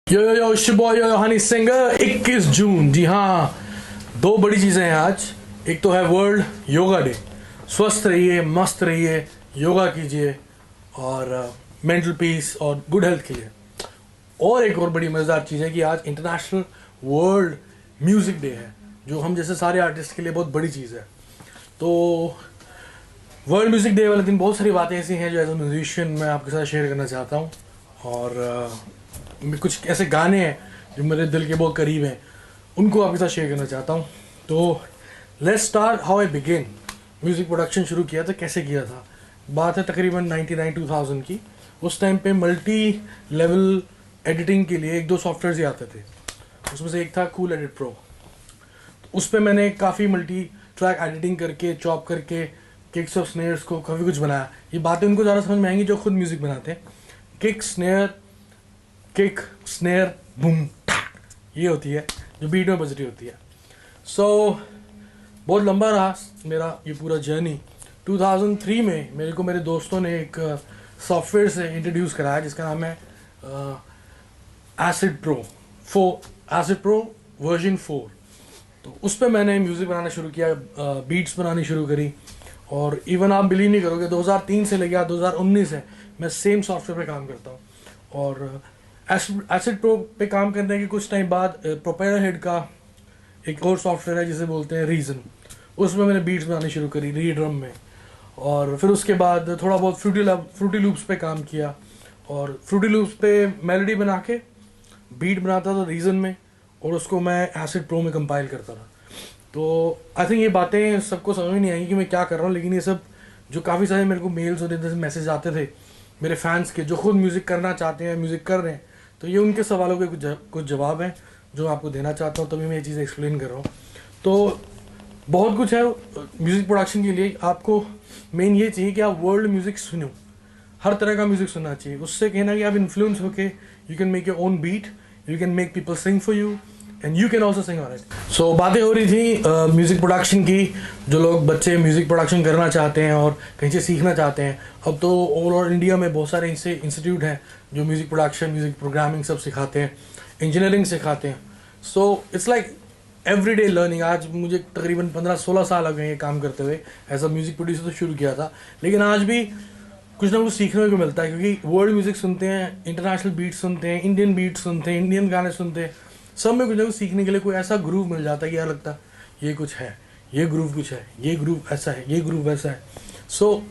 यो शिबॉय यो Honey singer 21 जून। जी हाँ, दो बड़ी चीज़ें हैं आज। एक तो है वर्ल्ड योगा डे। स्वस्थ रहिए, मस्त रहिए, योगा कीजिए और मेंटल पीस और गुड हेल्थ के लिए। और एक और बड़ी मज़ेदार चीज़ है कि आज इंटरनेशनल वर्ल्ड म्यूज़िक डे है, जो हम जैसे सारे आर्टिस्ट के लिए बहुत बड़ी चीज़ है। तो वर्ल्ड म्यूज़िक डे वाले दिन बहुत सारी बातें ऐसी हैं जो एज अ म्यूजिशियन मैं आपके साथ शेयर करना चाहता हूँ। और कुछ ऐसे गाने हैं जो मेरे दिल के बहुत करीब हैं, उनको आपके साथ शेयर करना चाहता हूँ। तो let's start how I begin. Music production शुरू किया था, कैसे किया था, बात है तकरीबन 99-2000 की। उस टाइम पे मल्टी लेवल एडिटिंग के लिए एक दो सॉफ्टवेयर ही आते थे। उसमें से एक था कूल एडिट प्रो। उस पर मैंने काफ़ी मल्टी ट्रैक एडिटिंग करके, चॉप करके, किक्स और स्नेयर्स को काफ़ी कुछ बनाया। ये बातें उनको ज़्यादा समझ में आएंगी जो खुद म्यूज़िक बनाते हैं। किक स्नेयर बूम, ये होती है जो बीट में बज रही होती है। सो बहुत लंबा रहा मेरा ये पूरा जर्नी। 2003 में मेरे को मेरे दोस्तों ने एक सॉफ्टवेयर से इंट्रोड्यूस कराया जिसका नाम है एसिड प्रो वर्जन 4। तो उस पर मैंने म्यूज़िक बनाना शुरू किया, बीट्स बनानी शुरू करी। और इवन आप बिलीव नहीं करोगे, 2003 से लेकर 2019 है मैं सेम सॉफ्टवेयर पे काम करता हूँ। और एसिड प्रो पे काम करने के कुछ टाइम बाद प्रोपेलर हेड का एक और सॉफ्टवेयर है जिसे बोलते हैं रीजन, उसमें मैंने बीट्स बनानी शुरू करी रीड्रम में। और फिर उसके बाद थोड़ा बहुत फ्रूटी लूप्स पे काम किया, और फ्रूटी लूप्स पे मेलोडी बना के बीट बनाता था रीजन में, और उसको मैं एसिड प्रो में कंपाइल करता था। तो आई थिंक ये बातें सबको समझ में नहीं आएंगी कि मैं क्या कर रहा हूँ, लेकिन ये सब जो काफ़ी सारे मेरे को मेल्स और इधर से मैसेज आते थे मेरे फैंस के जो खुद म्यूज़िक करना चाहते हैं, म्यूज़िक कर रहे हैं, तो ये उनके सवालों के कुछ जवाब हैं जो मैं आपको देना चाहता हूँ, तभी मैं ये चीज़ एक्सप्लेन कर रहा हूँ। तो बहुत कुछ है म्यूज़िक प्रोडक्शन के लिए। आपको मेन ये चाहिए कि आप वर्ल्ड म्यूज़िक सुनो, हर तरह का म्यूज़िक सुनना चाहिए। उससे कहना कि आप इन्फ्लुएंस होके you can make your own beat, you can make people sing for you and you can also sing on it. So बातें हो रही थी म्यूज़िक प्रोडक्शन की, जो लोग बच्चे म्यूज़िक प्रोडक्शन करना चाहते हैं और कहीं से सीखना चाहते हैं। अब तो ऑल ओवर इंडिया में बहुत सारे ऐसे इंस्टीट्यूट हैं जो म्यूज़िक प्रोडक्शन, म्यूज़िक प्रोग्रामिंग सब सिखाते हैं, इंजीनियरिंग सिखाते हैं। So it's like everyday learning. आज मुझे तकरीबन 15-16 साल हो गए ये काम करते हुए। एज अ म्यूज़िक प्रोड्यूसर तो शुरू किया था, लेकिन आज भी कुछ ना कुछ सीखने को मिलता है, क्योंकि वर्ल्ड म्यूज़िक सुनते हैं, इंटरनेशनल बीट सुनते हैं, इंडियन बीट सुनते हैं, इंडियन गाने सुनते हैं। सब में कुछ ना कुछ सीखने के लिए कोई ऐसा ग्रूव मिल जाता है कि यार लगता है ये कुछ है, ये ग्रूव कुछ है, ये ग्रूव ऐसा है, ये ग्रूव वैसा है। सो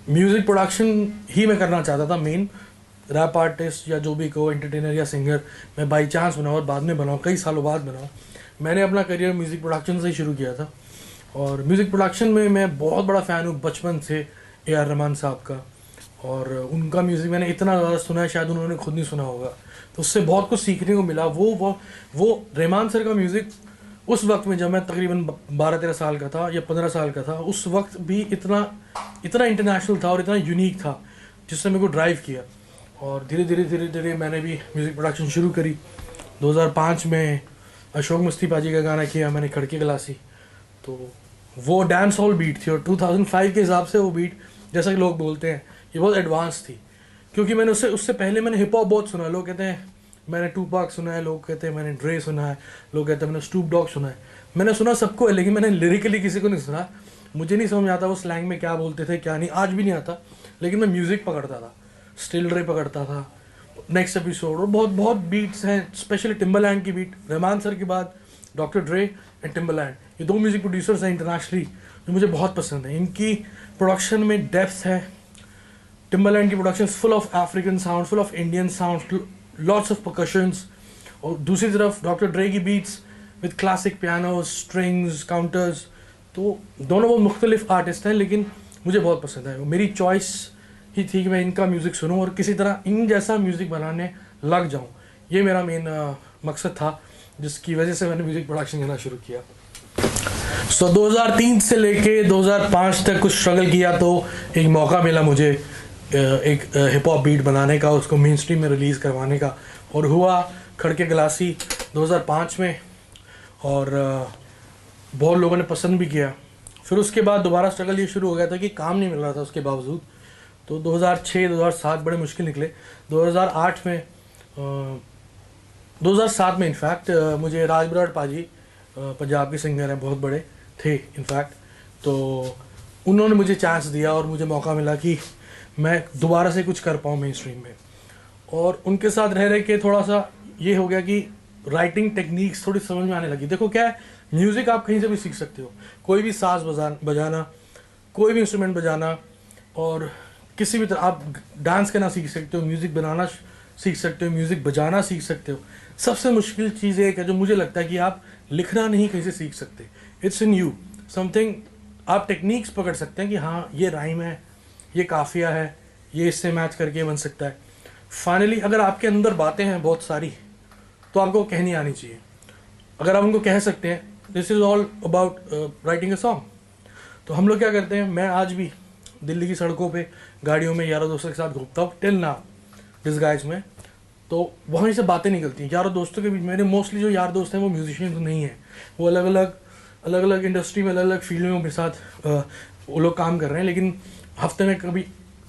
म्यूज़िक प्रोडक्शन ही मैं करना चाहता था मेन। रैप आर्टिस्ट या जो भी कहो, एंटरटेनर या सिंगर, मैं बाई चांस बनाऊँ और बाद में बनाऊँ, कई सालों बाद बनाऊँ। मैंने अपना करियर म्यूज़िक प्रोडक्शन से ही शुरू किया था, और म्यूज़िक प्रोडक्शन में मैं बहुत बड़ा फ़ैन हूँ बचपन से AR रहमान साहब का। और उनका म्यूज़िक मैंने इतना ज़्यादा सुना है, शायद उन्होंने खुद नहीं सुना होगा। तो उससे बहुत कुछ सीखने को मिला। वो रहमान सर का म्यूज़िक उस वक्त में, जब मैं तकरीबन 12-13 साल का था या 15 साल का था, उस वक्त भी इतना इंटरनेशनल था और इतना यूनिक था, जिसने मेरे को ड्राइव किया। और धीरे धीरे मैंने भी म्यूज़िक प्रोडक्शन शुरू करी। 2005 में अशोक मस्ती पाजी का गाना किया मैंने, खड़के गलासी। तो वो डांस हॉल बीट थी, और 2005 के हिसाब से वो बीट, जैसा कि लोग बोलते हैं, ये बहुत एडवांस थी। क्योंकि मैंने उससे पहले मैंने हिप हॉप बहुत सुना है। लोग कहते हैं मैंने टूपाक सुना है, लोग कहते हैं मैंने ड्रे सुना है, लोग कहते हैं मैंने स्नूप डॉग सुना है। मैंने सुना सबको है, लेकिन मैंने लिरिकली किसी को नहीं सुना। मुझे नहीं समझ आता वो स्लैंग में क्या बोलते थे क्या नहीं, आज भी नहीं आता। लेकिन मैं म्यूज़िक पकड़ता था, स्टिल रे पकड़ता था, नेक्स्ट एपिसोड, और बहुत बहुत बीट्स हैं, स्पेशली टिम्बरलैंड की बीट। रहमान सर के बाद डॉक्टर ड्रे एंड टिम्बरलैंड, ये दो म्यूज़िक प्रोड्यूसर्स हैं इंटरनेशनली जो मुझे बहुत पसंद है। इनकी प्रोडक्शन में डेप्थ है। टिम्बरलैंड की production full of African sound, full of Indian sound, lots of percussions. और दूसरी तरफ डॉक्टर ड्रे की beats with classic piano, strings, counters. तो दोनों बहुत मुख्तलिफ आर्टिस्ट हैं, लेकिन मुझे बहुत पसंद है। मेरी चॉइस ही थी कि मैं इनका म्यूज़िक सुनूं और किसी तरह इन जैसा म्यूज़िक बनाने लग जाऊं। ये मेरा मेन मकसद था, जिसकी वजह से मैंने म्यूज़िक प्रोडक्शन करना शुरू किया। सो 2003 से लेके 2005 तक कुछ स्ट्रगल किया, तो एक मौका मिला मुझे एक हिप हॉप बीट बनाने का, उसको मेन स्ट्रीम में रिलीज़ करवाने का, और हुआ खड़के गलासी 2005 में। और बहुत लोगों ने पसंद भी किया। फिर उसके बाद दोबारा स्ट्रगल ये शुरू हो गया था कि काम नहीं मिल रहा था उसके बावजूद। तो 2006-2007 बड़े मुश्किल निकले। 2008 में 2007 में इनफैक्ट मुझे राज बराड़ पाजी पंजाब के सिंगर हैं, बहुत बड़े थे इनफैक्ट, तो उन्होंने मुझे चांस दिया और मुझे मौका मिला कि मैं दोबारा से कुछ कर पाऊँ मेन स्ट्रीम में। और उनके साथ रह के थोड़ा सा ये हो गया कि राइटिंग टेक्निक्स थोड़ी समझ में आने लगी। देखो क्या है, म्यूज़िक आप कहीं से भी सीख सकते हो, कोई भी साज बजाना, कोई भी इंस्ट्रूमेंट बजाना, और किसी भी तरह आप डांस करना सीख सकते हो, म्यूज़िक बनाना सीख सकते हो, म्यूज़िक बजाना सीख सकते हो। सबसे मुश्किल चीज़ एक है जो मुझे लगता है कि आप लिखना नहीं कहीं से सीख सकते। It's in you something. आप टेक्निक्स पकड़ सकते हैं कि हाँ ये राइम है, ये काफिया है, ये इससे मैच करके बन सकता है। फाइनली अगर आपके अंदर बातें हैं बहुत सारी, तो आपको कहनी आनी चाहिए। अगर आप उनको कह सकते हैं, this is all about writing a song. तो हम लोग क्या करते हैं, मैं आज भी दिल्ली की सड़कों पे गाड़ियों में यारों दोस्तों के साथ घूमता हूँ टिल नाउ डिस्गाइज में, तो वहीं से बातें निकलती हैं यारों दोस्तों के बीच। मेरे मोस्टली जो यार दोस्त हैं वो म्यूजिशियंस नहीं हैं, वो अलग अलग इंडस्ट्री में अलग अलग फील्ड में मेरे साथ वो लोग काम कर रहे हैं, लेकिन हफ्ते में कभी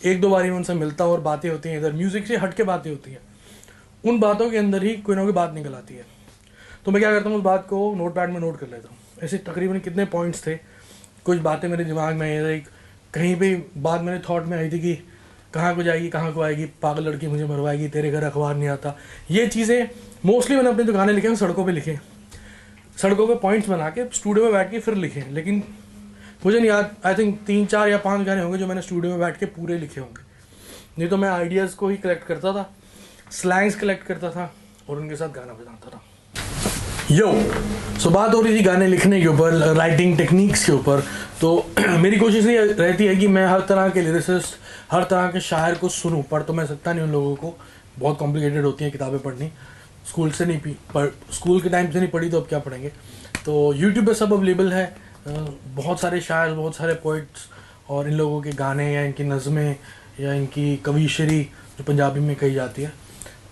1-2 बार ही उनसे मिलता हूँ और बातें होती हैं। इधर म्यूज़िक से हट के बातें होती हैं, उन बातों के अंदर ही कोई ना कोई बात निकल आती है। तो मैं क्या करता हूँ, उस बात को नोट पैड में नोट कर लेता हूँ। ऐसे तकरीबन कितने पॉइंट्स थे, कुछ बातें मेरे दिमाग में एक कहीं भी बात मेरे थॉट में आई थी कि कहाँ को जाएगी, कहाँ को आएगी, पागल लड़की मुझे मरवाएगी, तेरे घर अखबार नहीं आता। ये चीज़ें मोस्टली मैंने अपने जो गाने लिखे हैं सड़कों पे लिखे, सड़कों पे पॉइंट्स बना के स्टूडियो में बैठ के फिर लिखे। लेकिन मुझे नहीं याद, आई थिंक 3, 4 या 5 गाने होंगे जो मैंने स्टूडियो में बैठ के पूरे लिखे होंगे। नहीं तो मैं आइडियाज़ को ही कलेक्ट करता था, स्लैंग्स कलेक्ट करता था और उनके साथ गाना बजाता था। सो बात हो रही थी गाने लिखने के ऊपर, राइटिंग टेक्निक्स के ऊपर। तो मेरी कोशिश ये रहती है कि मैं हर तरह के लिरिसिस्ट, हर तरह के शायर को सुनूं। पढ़ तो मैं सकता नहीं उन लोगों को, बहुत कॉम्प्लिकेटेड होती हैं किताबें पढ़नी, स्कूल से नहीं स्कूल के टाइम से नहीं पढ़ी तो अब क्या पढ़ेंगे। तो यूट्यूब पे सब अवेलेबल है, बहुत सारे शायर, बहुत सारे पोइट्स, और इन लोगों के गाने या इनकी नज़में या इनकी कवीशरी जो पंजाबी में कही जाती है।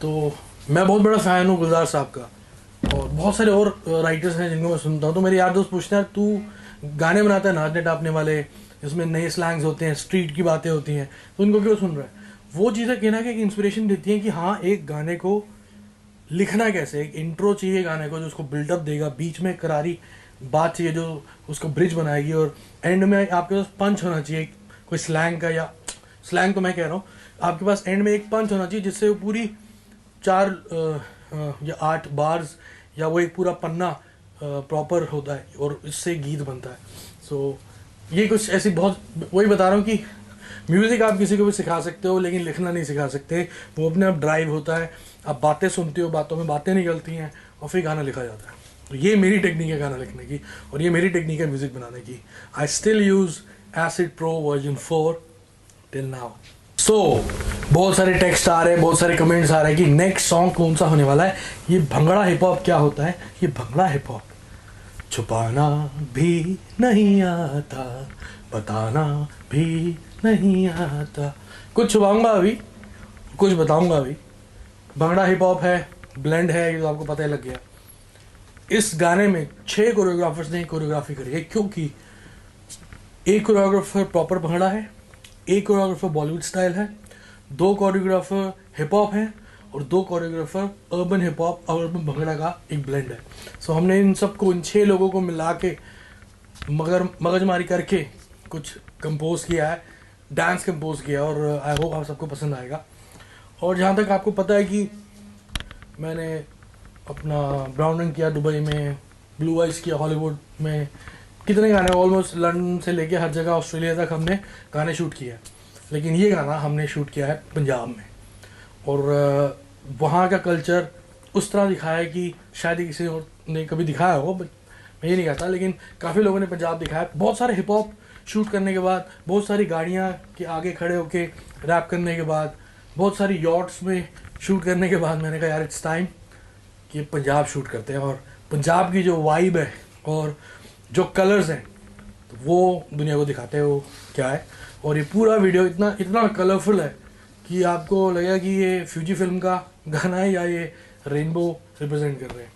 तो मैं बहुत बड़ा फ़ैन हूँ गुलजार साहब का, और बहुत सारे और राइटर्स हैं जिनको मैं सुनता हूँ। तो मेरे यार दोस्त पूछते हैं तू गाने बनाता है नाचने टापने वाले, जिसमें नए स्लैंग्स होते हैं, स्ट्रीट की बातें होती हैं, तो उनको क्यों सुन रहा है। वो चीज़ें कहना कि एक इंस्पिरेशन देती हैं कि हाँ एक गाने को लिखना कैसे, एक इंट्रो चाहिए गाने को जो उसको बिल्डअप देगा, बीच में करारी बात चाहिए जो उसको ब्रिज बनाएगी, और एंड में आपके पास पंच होना चाहिए कोई स्लैंग का, या स्लैंग तो मैं कह रहा हूँ, आपके पास एंड में एक पंच होना चाहिए जिससे वो पूरी 4 या 8 बार्स या वो एक पूरा पन्ना प्रॉपर होता है और इससे गीत बनता है। सो ये कुछ ऐसी बहुत, वही बता रहा हूँ कि म्यूज़िक आप किसी को भी सिखा सकते हो लेकिन लिखना नहीं सिखा सकते। वो अपने आप ड्राइव होता है, आप बातें सुनते हो, बातों में बातें निकलती हैं और फिर गाना लिखा जाता है। तो ये मेरी टेक्निक है गाना लिखने की, और ये मेरी टेक्निक है म्यूज़िक बनाने की। I still use Acid Pro version 4 till now. So बहुत सारे टेक्स्ट आ रहे हैं, बहुत सारे कमेंट्स आ रहे हैं कि नेक्स्ट सॉन्ग कौन सा होने वाला है। ये भंगड़ा हिप हॉप क्या होता है? ये भंगड़ा हिप हॉप छुपाना भी नहीं आता, बताना भी नहीं आता। कुछ छुपाऊंगा अभी, कुछ बताऊंगा अभी। भंगड़ा हिप हॉप है, ब्लेंड है, ये तो आपको पता ही लग गया। इस गाने में 6 कोरियोग्राफर्स ने कोरियोग्राफी करी है, क्योंकि एक कोरियोग्राफर प्रॉपर भंगड़ा है, एक कोरियोग्राफर बॉलीवुड स्टाइल है, 2 कोरियोग्राफर हिप हॉप है और 2 कोरियोग्राफर अर्बन हिप हॉप और अर्बन भंगड़ा का एक ब्लेंड है। सो हमने इन सबको, इन 6 लोगों को मिला के मगजमारी करके कुछ कंपोज किया है, डांस कंपोज किया, और आई होप आप सबको पसंद आएगा। और जहाँ तक आपको पता है कि मैंने अपना ब्राउन रंग किया दुबई में, ब्लू आइज किया हॉलीवुड में, कितने गाने, ऑलमोस्ट लंदन से लेके हर जगह ऑस्ट्रेलिया तक हमने गाने शूट किया है। लेकिन ये गाना हमने शूट किया है पंजाब में, और वहाँ का कल्चर उस तरह दिखाया है कि शायद ही किसी और ने कभी दिखाया हो, मैं ये नहीं कहता, लेकिन काफ़ी लोगों ने पंजाब दिखाया। बहुत सारे हिप हॉप शूट करने के बाद, बहुत सारी गाड़ियाँ के आगे खड़े होके रैप करने के बाद, बहुत सारी यॉट्स में शूट करने के बाद मैंने कहा यार इट्स टाइम कि पंजाब शूट करते हैं, और पंजाब की जो वाइब है और जो कलर्स हैं तो वो दुनिया को दिखाते हैं वो क्या है। और ये पूरा वीडियो इतना इतना कलरफुल है कि आपको लगेगा कि ये फ्यूजी फिल्म का गाना है या ये रेनबो रिप्रेजेंट कर रहे हैं।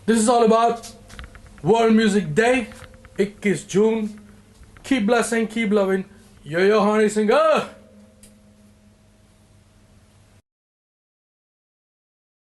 This is all about world music day 21 June. Keep blessing, keep loving, yo Honey singer.